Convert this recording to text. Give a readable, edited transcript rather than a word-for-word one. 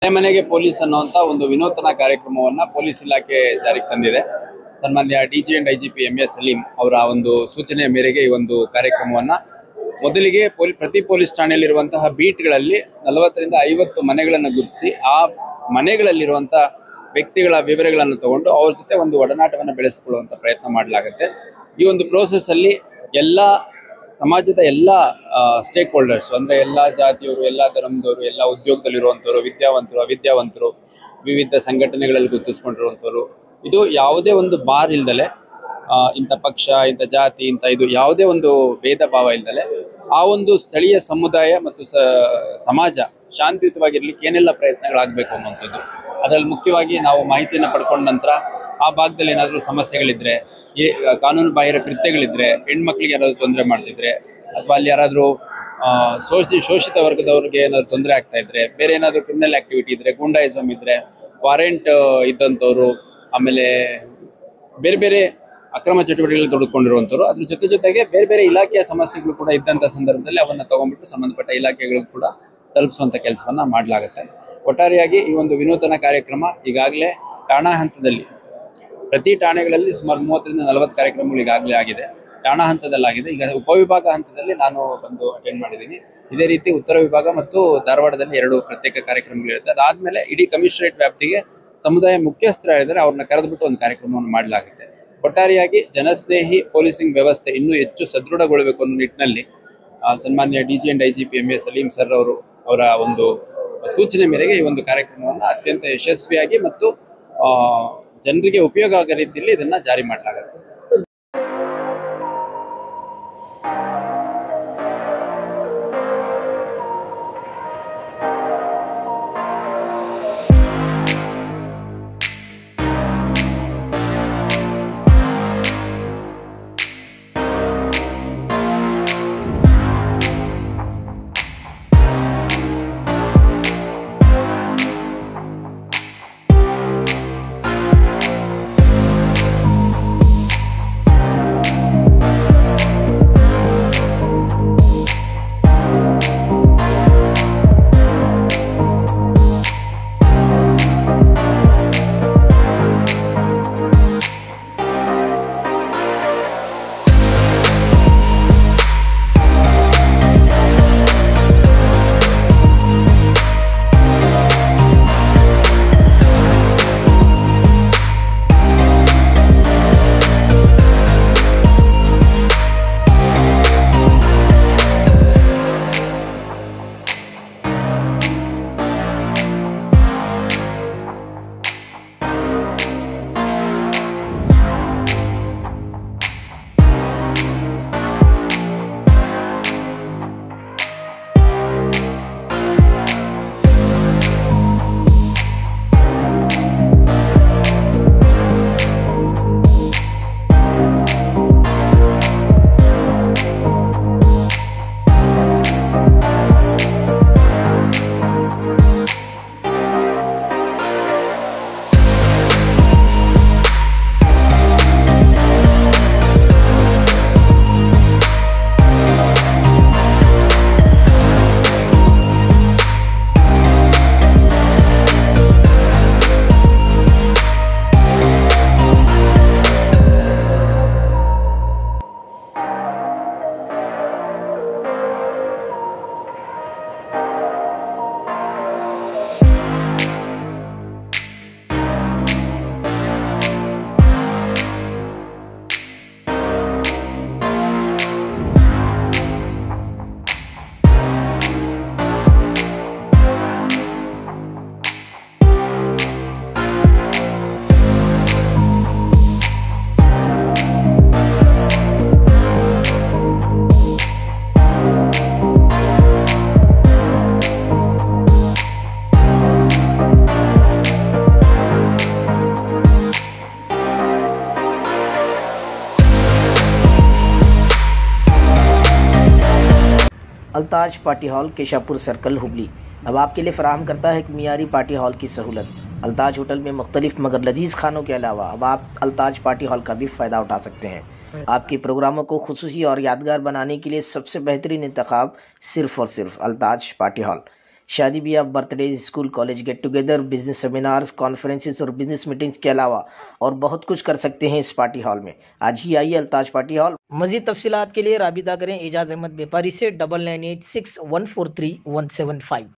ಮನೆ ಮನೆಗೆ ಪೊಲೀಸ್ ಅನ್ನುವಂತ ಒಂದು ವಿನೂತನ ಕಾರ್ಯಕ್ರಮವನ್ನ ಪೊಲೀಸ್ ಇಲಾಖೆ ಜಾರಿಗೆ ತಂದಿದೆ. ಸನ್ಮಾನ್ಯ DG and IGP MS Saleem ಅವರ ಒಂದು ಸೂಚನೆಯ ಮೇರೆಗೆ ಈ ಒಂದು ಕಾರ್ಯಕ್ರಮವನ್ನ ಮೊದಲಿಗೆ ಪ್ರತಿ ಪೊಲೀಸ್ ಠಾಣೆಯಲ್ಲಿರುವಂತಹ ಬೀಟ್ಗಳಲ್ಲಿ 40 ರಿಂದ 50 ಮನೆಗಳನ್ನು ಗುರುತಿಸಿ ಆ ಮನೆಗಳಲ್ಲಿರುವಂತಹ ವ್ಯಕ್ತಿಗಳ ವಿವರಗಳನ್ನು ತಗೊಂಡು ಅವ್ರ ಜೊತೆ ಒಂದು ಒಡನಾಟವನ್ನು ಬೆಳೆಸಿಕೊಳ್ಳುವಂತ ಪ್ರಯತ್ನ ಮಾಡಲಾಗುತ್ತೆ. ಈ ಒಂದು ಪ್ರೋಸೆಸ್ ಅಲ್ಲಿ ಎಲ್ಲ ಸಮಾಜದ ಎಲ್ಲ ಸ್ಟೇಕ್ ಹೋಲ್ಡರ್ಸ್ ಅಂದ್ರೆ ಎಲ್ಲ ಜಾತಿಯವರು, ಎಲ್ಲ ಧರ್ಮದವರು, ಎಲ್ಲ ಉದ್ಯೋಗದಲ್ಲಿರುವಂಥವ್ರು, ವಿದ್ಯಾವಂತರು, ಅವಿದ್ಯಾವಂತರು, ವಿವಿಧ ಸಂಘಟನೆಗಳಲ್ಲಿ ಗುರುತಿಸ್ಕೊಂಡಿರುವಂಥವ್ರು, ಇದು ಯಾವುದೇ ಒಂದು ಬಾರ್ ಇಲ್ದಲೆ, ಇಂಥ ಪಕ್ಷ, ಇಂಥ ಜಾತಿ, ಇಂಥ ಇದು ಯಾವುದೇ ಒಂದು ಭೇದ ಭಾವ ಇಲ್ದಲೆ ಆ ಒಂದು ಸ್ಥಳೀಯ ಸಮುದಾಯ ಮತ್ತು ಸಮಾಜ ಶಾಂತಿಯುತವಾಗಿರ್ಲಿಕ್ಕೆ ಏನೆಲ್ಲ ಪ್ರಯತ್ನಗಳಾಗಬೇಕು ಅನ್ನುವಂಥದ್ದು. ಅದರಲ್ಲಿ ಮುಖ್ಯವಾಗಿ ನಾವು ಮಾಹಿತಿಯನ್ನು ಪಡ್ಕೊಂಡ ನಂತರ ಆ ಭಾಗದಲ್ಲಿ ಏನಾದರೂ ಸಮಸ್ಯೆಗಳಿದ್ರೆ, ಕಾನೂನು ಬಾಹಿರ ಕೃತ್ಯಗಳಿದ್ರೆ, ಹೆಣ್ಮಕ್ಳಿಗೆ ಯಾರಾದರೂ ತೊಂದರೆ ಮಾಡ್ತಿದ್ರೆ ಅಥವಾ ಅಲ್ಲಿ ಯಾರಾದರೂ ಶೋಷಿತ ವರ್ಗದವ್ರಿಗೆ ಏನಾದ್ರು ತೊಂದರೆ ಆಗ್ತಾ ಇದ್ರೆ, ಬೇರೆ ಏನಾದರೂ ಕ್ರಿಮಿನಲ್ ಆಕ್ಟಿವಿಟಿ ಇದ್ರೆ, ಗೂಂಡಾಯಿಸಮ್ ಇದ್ರೆ, ವಾರೆಂಟ್ ಇದ್ದಂಥವ್ರು, ಆಮೇಲೆ ಬೇರೆ ಬೇರೆ ಅಕ್ರಮ ಚಟುವಟಿಕೆಗಳಲ್ಲಿ ತೊಡಗಿಕೊಂಡಿರುವಂಥವ್ರು, ಅದ್ರ ಜೊತೆಗೆ ಬೇರೆ ಬೇರೆ ಇಲಾಖೆಯ ಸಮಸ್ಯೆಗಳು ಕೂಡ ಇದ್ದಂಥ ಸಂದರ್ಭದಲ್ಲಿ ಅವನ್ನ ತಗೊಂಡ್ಬಿಟ್ಟು ಸಂಬಂಧಪಟ್ಟ ಇಲಾಖೆಗಳು ಕೂಡ ತಲುಪಿಸುವಂಥ ಕೆಲಸವನ್ನ ಮಾಡಲಾಗುತ್ತೆ. ಒಟ್ಟಾರೆಯಾಗಿ ಈ ಒಂದು ವಿನೂತನ ಕಾರ್ಯಕ್ರಮ ಈಗಾಗಲೇ ಠಾಣಾ ಹಂತದಲ್ಲಿ ಪ್ರತಿ ಠಾಣೆಗಳಲ್ಲಿ ಸುಮಾರು 30 ರಿಂದ 40 ಕಾರ್ಯಕ್ರಮಗಳು ಈಗಾಗಲೇ ಆಗಿದೆ. ಠಾಣಾ ಹಂತದಲ್ಲಾಗಿದೆ. ಈಗ ಉಪವಿಭಾಗ ಹಂತದಲ್ಲಿ ನಾನು ಬಂದು ಅಟೆಂಡ್ ಮಾಡಿದ್ದೀನಿ. ಇದೇ ರೀತಿ ಉತ್ತರ ವಿಭಾಗ ಮತ್ತು ಧಾರವಾಡದಲ್ಲಿ 2 ಪ್ರತ್ಯೇಕ ಕಾರ್ಯಕ್ರಮಗಳಿರುತ್ತೆ. ಅದಾದ್ಮೇಲೆ ಇಡೀ ಕಮಿಷನರೇಟ್ ವ್ಯಾಪ್ತಿಗೆ ಸಮುದಾಯ ಮುಖ್ಯಸ್ಥರಿದ್ದಾರೆ, ಅವ್ರನ್ನ ಕರೆದುಬಿಟ್ಟು ಒಂದು ಕಾರ್ಯಕ್ರಮವನ್ನು ಮಾಡಲಾಗುತ್ತೆ. ಒಟ್ಟಾರೆಯಾಗಿ ಜನಸ್ನೇಹಿ ಪೊಲೀಸಿಂಗ್ ವ್ಯವಸ್ಥೆ ಇನ್ನೂ ಹೆಚ್ಚು ಸದೃಢಗೊಳ್ಳಬೇಕು ಅನ್ನೋ ನಿಟ್ಟಿನಲ್ಲಿ ಸನ್ಮಾನ್ಯ DG and IGP MS Saleem sir ಅವರ ಒಂದು ಸೂಚನೆ ಮೇರೆಗೆ ಈ ಒಂದು ಕಾರ್ಯಕ್ರಮವನ್ನು ಅತ್ಯಂತ ಯಶಸ್ವಿಯಾಗಿ ಮತ್ತು ಜನರಿಗೆ ಉಪಯೋಗ ಆಗೋ ರೀತಿಯಲ್ಲಿ ಇದನ್ನ ಜಾರಿ ಮಾಡಲಾಗುತ್ತೆ. Altaj party hall Keshapur circle Hubli अब आपके लिए फराहम करता है एक मियारी पार्टी हॉल की सहूलत। अल्ताज होटल में मुख्तलिफ मगर लजीज खानों के अलावा अब आप अल्ताज पार्टी हॉल का भी फ़ायदा उठा सकते हैं। आपके प्रोग्रामों को खुसूसी और यादगार बनाने के लिए सबसे बेहतरीन इंतखाब सिर्फ और सिर्फ अल्ताज पार्टी हॉल। शादी ब्याह, birthday, school college get together, business seminars, conferences और बिजनेस मीटिंग्स के अलावा और बहुत कुछ कर सकते हैं इस पार्टी हॉल में। आज ही आइए अल्ताज पार्टी हॉल। मजीद तफसीलात के लिए राबिता करें एजाज अहमद व्यापारी से 9986143175।